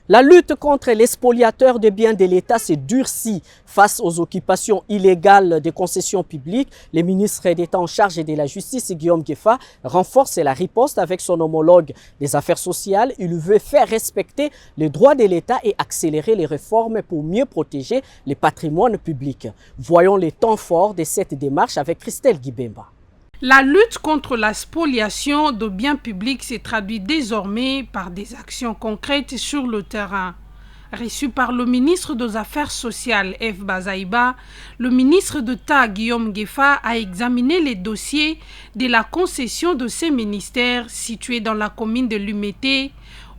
La lutte contre les spoliateurs de biens de l'État s'est durcie face aux occupations illégales des concessions publiques. Le ministre d'État en charge de la justice, Guillaume Gueffa, renforce la riposte avec son homologue des affaires sociales. Il veut faire respecter les droits de l'État et accélérer les réformes pour mieux protéger les patrimoines publics. Voyons les temps forts de cette démarche avec Christelle Guibemba. La lutte contre la spoliation de biens publics se traduit désormais par des actions concrètes sur le terrain. Reçu par le ministre des Affaires sociales, F. Bazaïba, le ministre d'État, Guillaume Gueffa, a examiné les dossiers de la concession de ces ministères situés dans la commune de Lumété,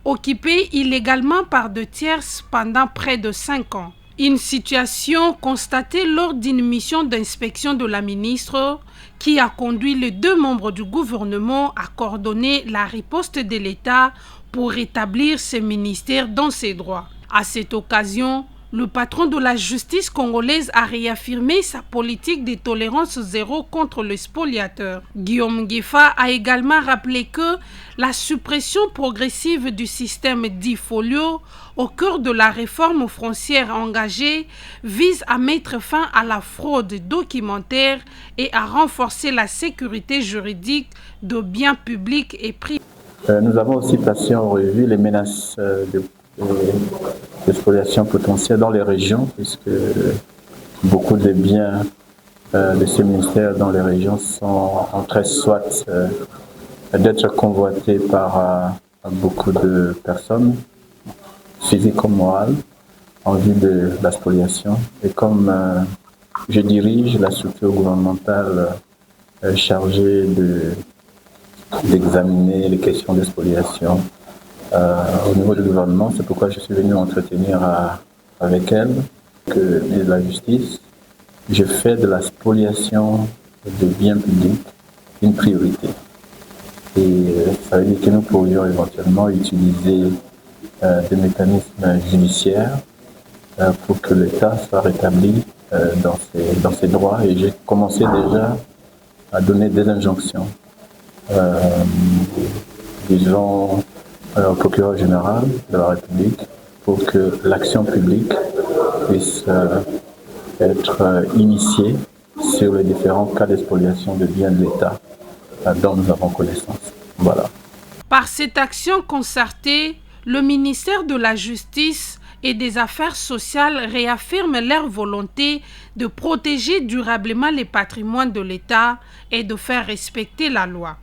occupés illégalement par deux tierces pendant près de 5 ans. Une situation constatée lors d'une mission d'inspection de la ministre qui a conduit les 2 membres du gouvernement à coordonner la riposte de l'État pour rétablir ces ministères dans ses droits. À cette occasion, le patron de la justice congolaise a réaffirmé sa politique de tolérance zéro contre les spoliateurs. Guillaume Gueffa a également rappelé que la suppression progressive du système dit folio au cœur de la réforme foncière engagée vise à mettre fin à la fraude documentaire et à renforcer la sécurité juridique de biens publics et privés. Nous avons aussi passé en revue les menaces de spoliation potentielle dans les régions, puisque beaucoup de biens de ces ministères dans les régions sont en train soit d'être convoités par beaucoup de personnes, physiques comme morales, en vue de la spoliation. Et comme je dirige la structure gouvernementale chargée d'examiner les questions de spoliation au niveau du gouvernement, c'est pourquoi je suis venu entretenir avec elle que la justice, je fais de la spoliation de biens publics une priorité. Et ça veut dire que nous pourrions éventuellement utiliser des mécanismes judiciaires pour que l'État soit rétabli dans ses droits. Et j'ai commencé déjà à donner des injonctions, disons, au procureur général de la République pour que l'action publique puisse être initiée sur les différents cas d'expoliation de biens de l'État dont nous avons connaissance. Voilà. Par cette action concertée, le ministère de la Justice et des Affaires sociales réaffirme leur volonté de protéger durablement les patrimoines de l'État et de faire respecter la loi.